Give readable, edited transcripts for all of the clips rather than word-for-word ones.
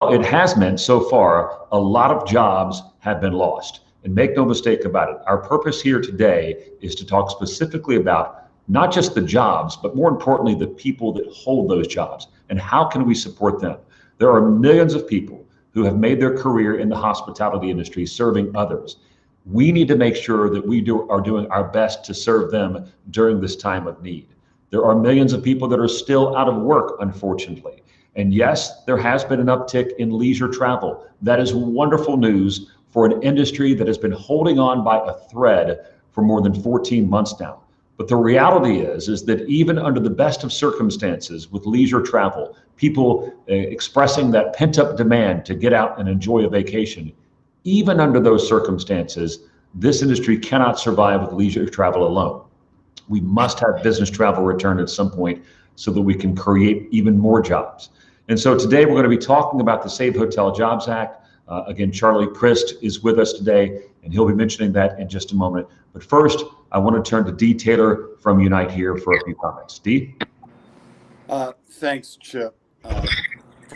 it has meant so far a lot of jobs have been lost. And make no mistake about it, our purpose here today is to talk specifically about not just the jobs, but more importantly, the people that hold those jobs and how can we support them. There are millions of people who have made their career in the hospitality industry serving others. We need to make sure that are doing our best to serve them during this time of need. There are millions of people that are still out of work, unfortunately. And yes, there has been an uptick in leisure travel. That is wonderful news for an industry that has been holding on by a thread for more than 14 months now. But the reality is that even under the best of circumstances with leisure travel, people expressing that pent up demand to get out and enjoy a vacation, even under those circumstances, this industry cannot survive with leisure travel alone. We must have business travel return at some point so that we can create even more jobs. And so today we're going to be talking about the Save Hotel Jobs Act. Again, Charlie Crist is with us today, and he'll be mentioning that in just a moment. But first, I want to turn to Dee Taylor from Unite here for a few comments. Dee? Thanks, Chip.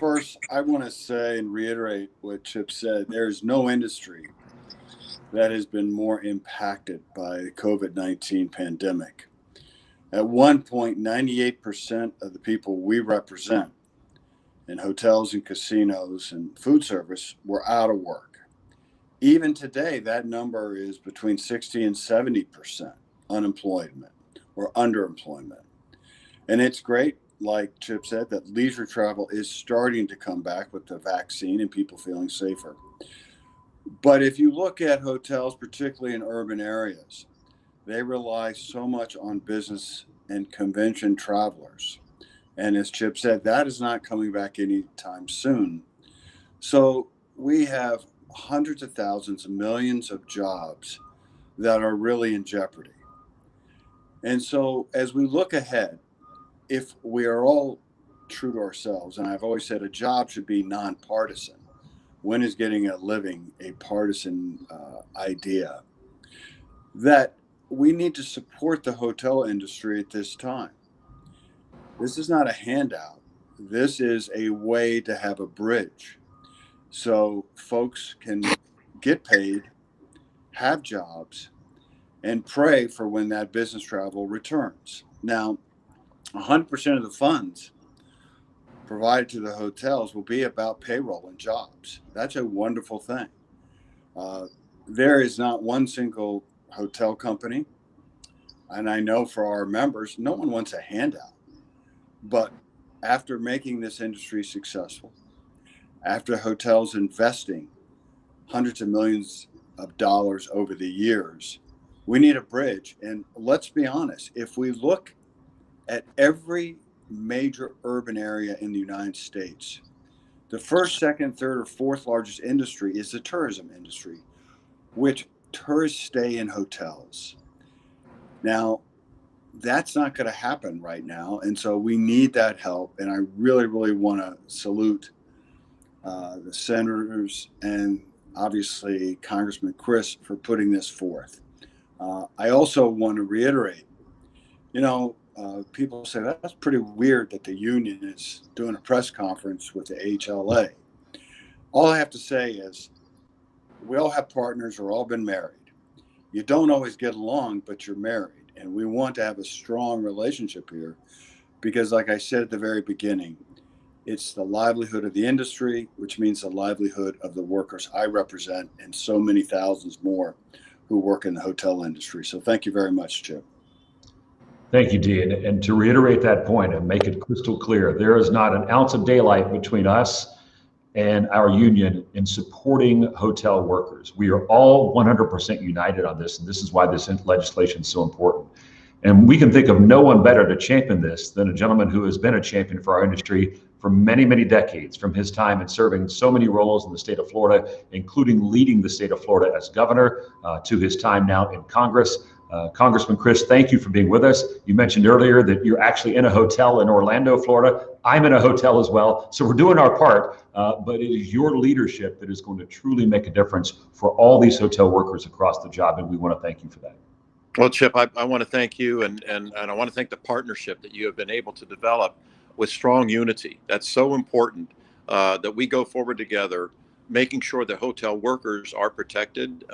First, I want to say and reiterate what Chip said. There is no industry that has been more impacted by the COVID-19 pandemic. At one point, 98% of the people we represent in hotels and casinos and food service were out of work. Even today, that number is between 60 and 70% unemployment or underemployment. And it's great, like Chip said, that leisure travel is starting to come back with the vaccine and people feeling safer. But if you look at hotels, particularly in urban areas, they rely so much on business and convention travelers. And as Chip said, that is not coming back anytime soon. So we have hundreds of thousands, millions of jobs that are really in jeopardy. And so as we look ahead, if we are all true to ourselves, and I've always said a job should be nonpartisan. When is getting a living a partisan idea? That we need to support the hotel industry at this time. This is not a handout. This is a way to have a bridge so folks can get paid, have jobs, and pray for when that business travel returns. Now, 100% of the funds provided to the hotels will be about payroll and jobs. That's a wonderful thing. There is not one single hotel company, and I know for our members, no one wants a handout. But after making this industry successful, after hotels investing hundreds of millions of dollars over the years, we need a bridge. And let's be honest, if we look at every major urban area in the United States, the first, second, third, or fourth largest industry is the tourism industry, which tourists stay in hotels. Now, that's not going to happen right now. And so we need that help. And I really, really want to salute the senators and obviously Congressman Crist for putting this forth. I also want to reiterate, people say that's pretty weird that the union is doing a press conference with the HLA. All I have to say is we all have partners or all been married. You don't always get along, but you're married. And we want to have a strong relationship here because, like I said at the very beginning, it's the livelihood of the industry, which means the livelihood of the workers I represent and so many thousands more who work in the hotel industry. So thank you very much, Chip. Thank you, Dee. And to reiterate that point and make it crystal clear, there is not an ounce of daylight between us and our union in supporting hotel workers. We are all 100% united on this, and this is why this legislation is so important. And we can think of no one better to champion this than a gentleman who has been a champion for our industry for many, many decades, from his time in serving so many roles in the state of Florida, including leading the state of Florida as governor, to his time now in Congress. Congressman Crist, thank you for being with us. You mentioned earlier that you're actually in a hotel in Orlando, Florida. I'm in a hotel as well. So we're doing our part, but it is your leadership that is going to truly make a difference for all these hotel workers across the job, and we want to thank you for that. Well, Chip, I want to thank you, and I want to thank the partnership that you have been able to develop with strong unity. That's so important that we go forward together, making sure that hotel workers are protected.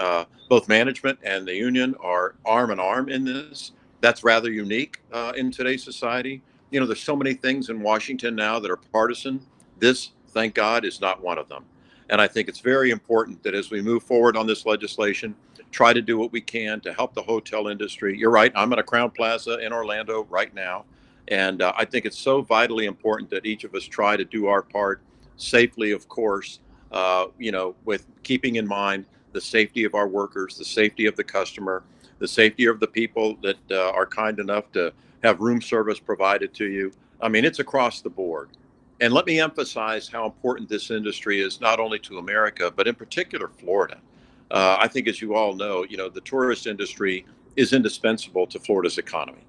Both management and the union are arm in arm in this. That's rather unique in today's society. You know, there's so many things in Washington now that are partisan. This, thank God, is not one of them. And I think it's very important that as we move forward on this legislation, try to do what we can to help the hotel industry. You're right. I'm at a Crown Plaza in Orlando right now. And I think it's so vitally important that each of us try to do our part safely, of course, you know, with keeping in mind the safety of our workers, the safety of the customer, the safety of the people that are kind enough to have room service provided to you. I mean, it's across the board. And let me emphasize how important this industry is, not only to America, but in particular, Florida. I think, as you all know, you know, the tourist industry is indispensable to Florida's economy.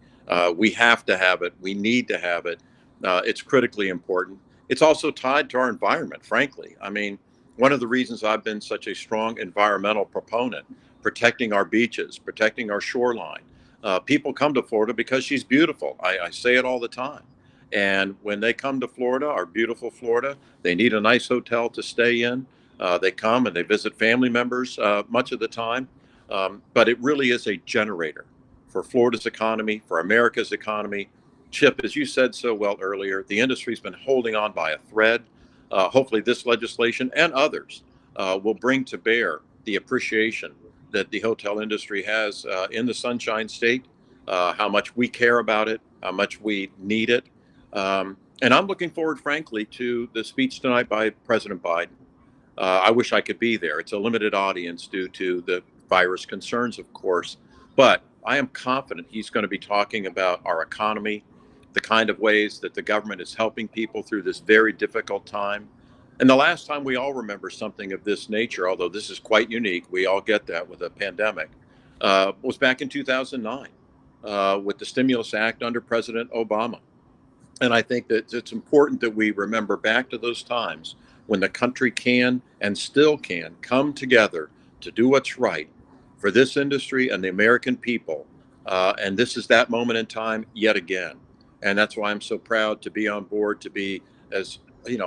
We have to have it. We need to have it. It's critically important. It's also tied to our environment, frankly. I mean, one of the reasons I've been such a strong environmental proponent, protecting our beaches, protecting our shoreline. People come to Florida because she's beautiful. I say it all the time. And when they come to Florida, our beautiful Florida, they need a nice hotel to stay in. They come and they visit family members much of the time. But it really is a generator for Florida's economy, for America's economy. Chip, as you said so well earlier, the industry's been holding on by a thread. Hopefully this legislation and others will bring to bear the appreciation that the hotel industry has in the Sunshine State, how much we care about it, how much we need it. And I'm looking forward, frankly, to the speech tonight by President Biden. I wish I could be there. It's a limited audience due to the virus concerns, of course. But I am confident he's going to be talking about our economy, the kind of ways that the government is helping people through this very difficult time. And the last time we all remember something of this nature, although this is quite unique, we all get that with a pandemic, was back in 2009 with the Stimulus Act under President Obama. And I think that it's important that we remember back to those times when the country can and still can come together to do what's right for this industry and the American people. And this is that moment in time yet again. And that's why I'm so proud to be on board, to be as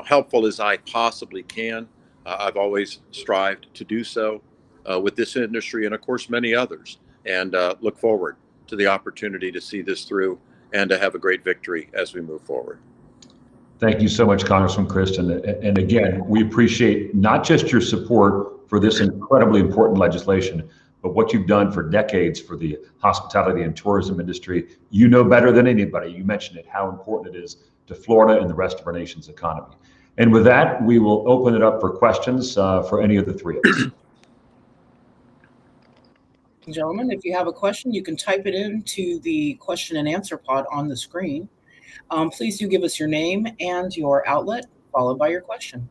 helpful as I possibly can. I've always strived to do so with this industry and, of course, many others. And look forward to the opportunity to see this through and to have a great victory as we move forward. Thank you so much, Congressman Crist. And again, we appreciate not just your support for this incredibly important legislation, but what you've done for decades for the hospitality and tourism industry. You know better than anybody, you mentioned it, how important it is to Florida and the rest of our nation's economy. And with that, we will open it up for questions for any of the three of us. Gentlemen, if you have a question, you can type it into the question and answer pod on the screen. Please do give us your name and your outlet, followed by your question.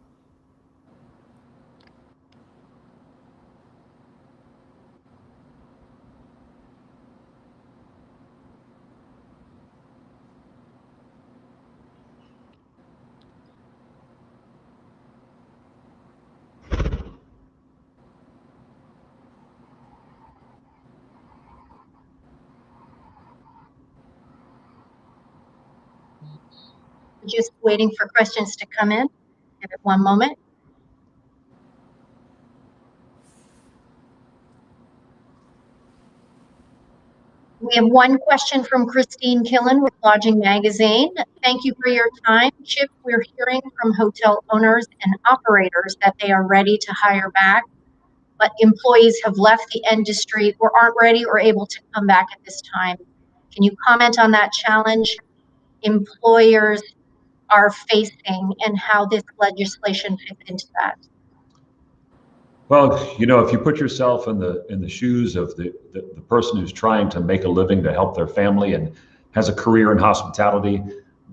Just waiting for questions to come in. Give it one moment. We have one question from Christine Killen with Lodging Magazine. Thank you for your time. Chip, we're hearing from hotel owners and operators that they are ready to hire back, but employees have left the industry or aren't ready or able to come back at this time. Can you comment on that challenge employers are facing and how this legislation fits into that? Well, if you put yourself in the shoes of the person who's trying to make a living to help their family and has a career in hospitality,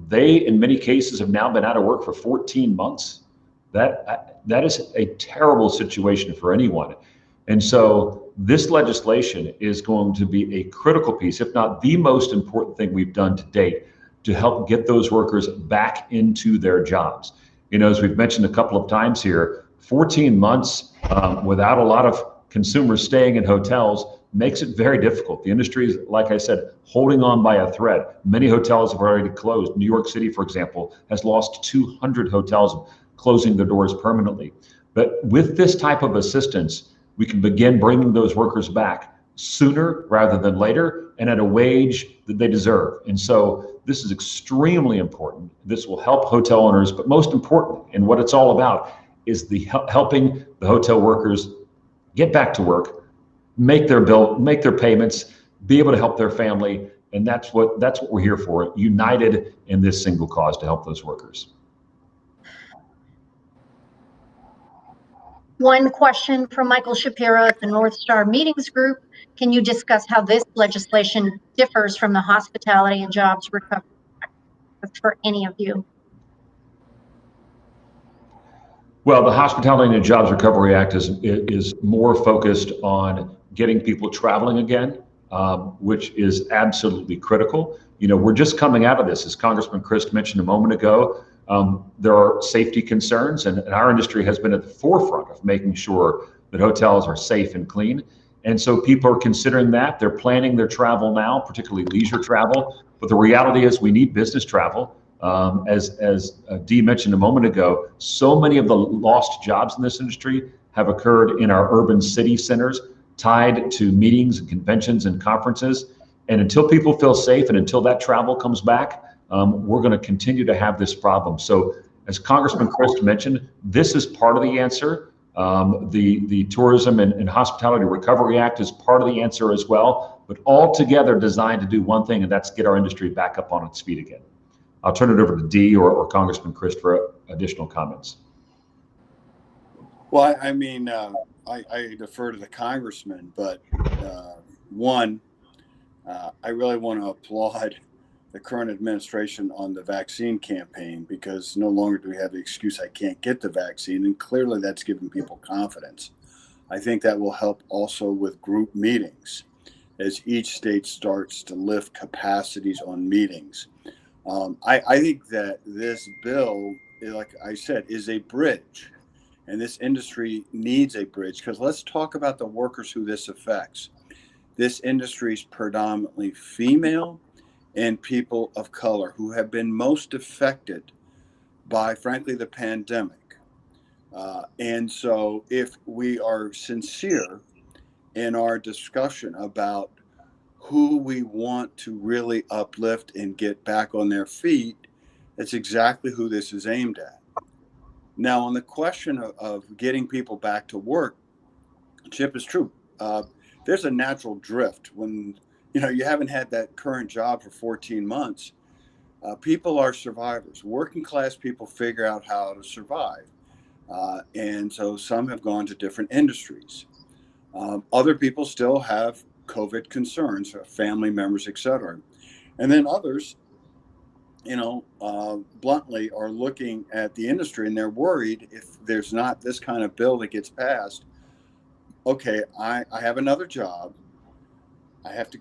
they, in many cases, have now been out of work for 14 months. That is a terrible situation for anyone. And so this legislation is going to be a critical piece, if not the most important thing we've done to date, to help get those workers back into their jobs. As we've mentioned a couple of times here, 14 months without a lot of consumers staying in hotels makes it very difficult. The industry is, like I said, holding on by a thread. Many hotels have already closed. New York City, for example, has lost 200 hotels. closing their doors permanently. But with this type of assistance, we can begin bringing those workers back sooner rather than later and at a wage that they deserve. And so this is extremely important. This will help hotel owners, but most important, and what it's all about, is the helping the hotel workers get back to work, make their bill, make their payments, be able to help their family. And that's what we're here for, united in this single cause to help those workers. One question from Michael Shapiro at the North Star Meetings Group. Can you discuss how this legislation differs from the Hospitality and Jobs Recovery Act? That's for any of you. Well, the Hospitality and Jobs Recovery Act is more focused on getting people traveling again, which is absolutely critical. You know, we're just coming out of this, as Congressman Crist mentioned a moment ago. There are safety concerns, and our industry has been at the forefront of making sure that hotels are safe and clean. And so people are considering that. They're planning their travel now, particularly leisure travel. But the reality is we need business travel. As Dee mentioned a moment ago, so many of the lost jobs in this industry have occurred in our urban city centers, tied to meetings and conventions and conferences. And until people feel safe and until that travel comes back, we're going to continue to have this problem. So as Congressman Crist mentioned, this is part of the answer. The Tourism and Hospitality Recovery Act is part of the answer as well, but all together designed to do one thing, and that's get our industry back up on its feet again. I'll turn it over to Dee or Congressman Crist for additional comments. Well, I mean, I defer to the congressman, but I really want to applaud the current administration on the vaccine campaign, because no longer do we have the excuse I can't get the vaccine, and clearly that's given people confidence. I think that will help also with group meetings as each state starts to lift capacities on meetings. I think that this bill, like I said, is a bridge, and this industry needs a bridge, because let's talk about the workers who this affects. This industry is predominantly female and people of color who have been most affected by, frankly, the pandemic. And so if we are sincere in our discussion about who we want to really uplift and get back on their feet, that's exactly who this is aimed at. Now, on the question of getting people back to work, Chip, is true. There's a natural drift when you haven't had that current job for 14 months. People are survivors. Working class people figure out how to survive. And so some have gone to different industries. Other people still have COVID concerns, family members, et cetera. And then others, bluntly are looking at the industry and they're worried if there's not this kind of bill that gets passed. Okay, I have another job. I have to.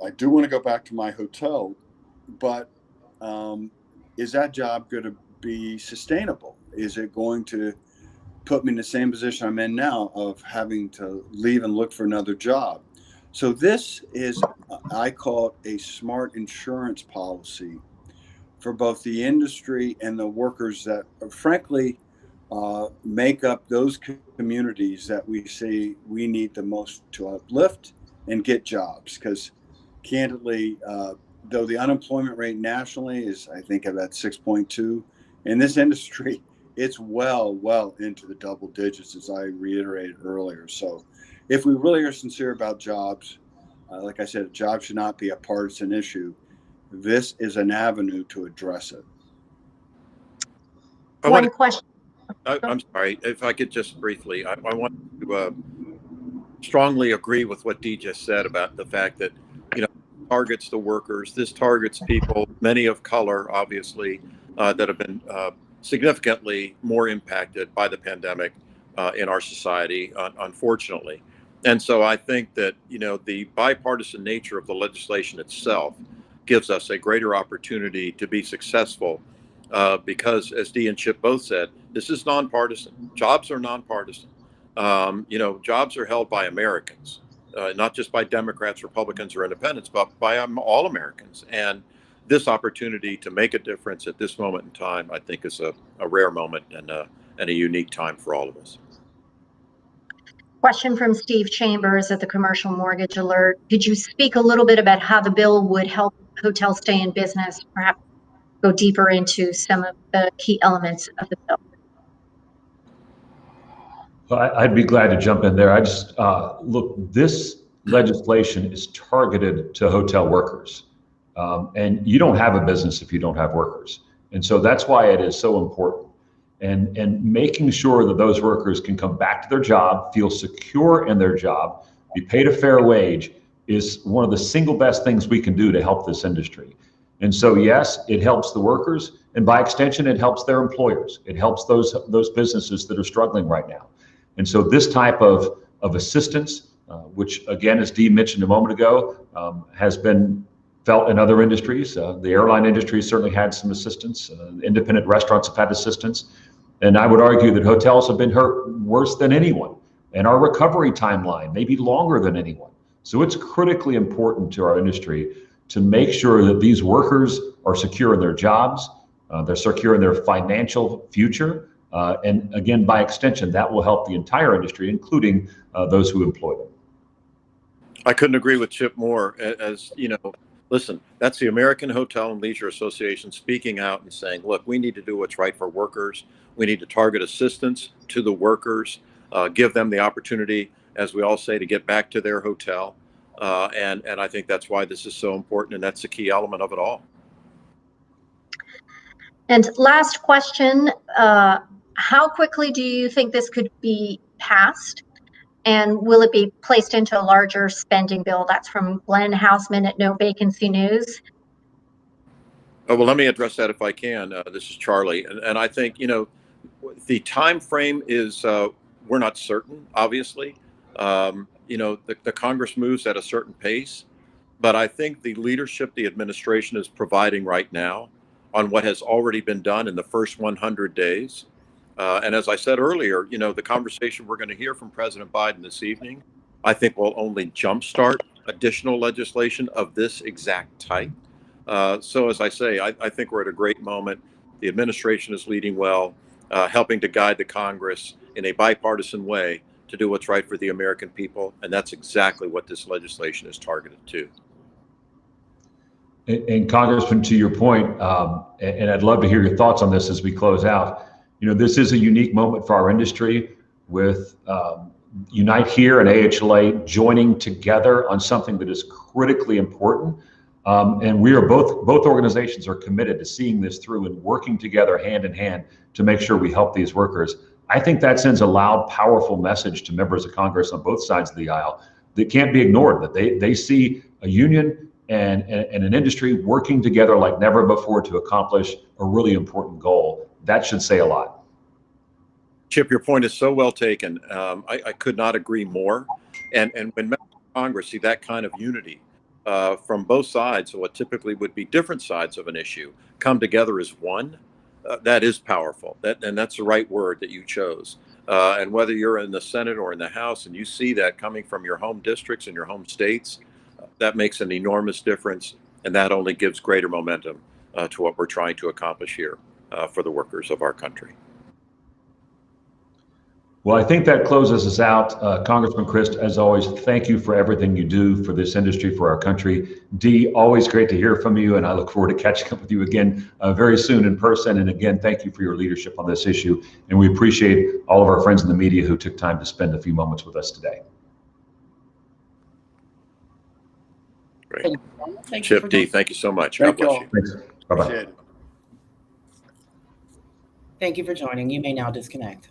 I do want to go back to my hotel, but is that job going to be sustainable? Is it going to put me in the same position I'm in now of having to leave and look for another job? So this is, I call it a smart insurance policy for both the industry and the workers that, frankly, make up those communities that we say we need the most to uplift and get jobs. Because candidly, though the unemployment rate nationally is, I think, about 6.2, in this industry, it's well into the double digits, as I reiterated earlier. So if we really are sincere about jobs, like I said, jobs should not be a partisan issue. This is an avenue to address it. One question. I'm sorry, if I could just briefly, I want to strongly agree with what Dee just said about the fact that, targets the workers. This targets people, many of color, obviously, that have been significantly more impacted by the pandemic in our society, unfortunately. And so I think that, the bipartisan nature of the legislation itself gives us a greater opportunity to be successful because, as Dee and Chip both said, this is nonpartisan. Jobs are nonpartisan. Jobs are held by Americans, not just by Democrats, Republicans, or independents, but by all Americans. And this opportunity to make a difference at this moment in time, I think is a rare moment and a unique time for all of us. Question from Steve Chambers at the Commercial Mortgage Alert. Could you speak a little bit about how the bill would help hotels stay in business, perhaps go deeper into some of the key elements of the bill? I'd be glad to jump in there. I just, look, this legislation is targeted to hotel workers. And you don't have a business if you don't have workers. And so that's why it is so important. And making sure that those workers can come back to their job, feel secure in their job, be paid a fair wage is one of the single best things we can do to help this industry. And so, yes, it helps the workers, and by extension, it helps their employers. It helps those businesses that are struggling right now. And so this type of assistance, which again, as Dee mentioned a moment ago, has been felt in other industries. The airline industry certainly had some assistance. Independent restaurants have had assistance. And I would argue that hotels have been hurt worse than anyone. And our recovery timeline may be longer than anyone. So it's critically important to our industry to make sure that these workers are secure in their jobs, they're secure in their financial future. And again, by extension, that will help the entire industry, including those who employ them. I couldn't agree with Chip more. As you know, listen, that's the American Hotel and Leisure Association speaking out and saying, look, we need to do what's right for workers. We need to target assistance to the workers, give them the opportunity, as we all say, to get back to their hotel. And I think that's why this is so important. And that's the key element of it all. And last question, how quickly do you think this could be passed? And will it be placed into a larger spending bill? That's from Glenn Hausman at No Vacancy News. Oh, well, let me address that if I can. This is Charlie. And I think, the time frame is, we're not certain, obviously. The Congress moves at a certain pace. But I think the leadership the administration is providing right now on what has already been done in the first 100 days. And as I said earlier, the conversation we're going to hear from President Biden this evening, I think will only jumpstart additional legislation of this exact type. So as I say, I think we're at a great moment. The administration is leading well, helping to guide the Congress in a bipartisan way to do what's right for the American people. And that's exactly what this legislation is targeted to. And Congressman, to your point, and I'd love to hear your thoughts on this as we close out. This is a unique moment for our industry with Unite Here and AHLA joining together on something that is critically important. And we are both organizations are committed to seeing this through and working together hand in hand to make sure we help these workers. I think that sends a loud, powerful message to members of Congress on both sides of the aisle that can't be ignored, that they see a union and an industry working together like never before to accomplish a really important goal. That should say a lot. Chip, your point is so well taken. I could not agree more. And when members of Congress see that kind of unity from both sides, so what typically would be different sides of an issue, come together as one, that is powerful. And that's the right word that you chose. And whether you're in the Senate or in the House and you see that coming from your home districts and your home states, that makes an enormous difference. And that only gives greater momentum to what we're trying to accomplish here for the workers of our country. Well, I think that closes us out. Congressman Crist, as always, thank you for everything you do for this industry, for our country. Dee, always great to hear from you, and I look forward to catching up with you again very soon in person. And again, thank you for your leadership on this issue. And we appreciate all of our friends in the media who took time to spend a few moments with us today. Great. Chip, Dee, thank you so much. God bless you. Thanks. Bye-bye. Thank you for joining. You may now disconnect.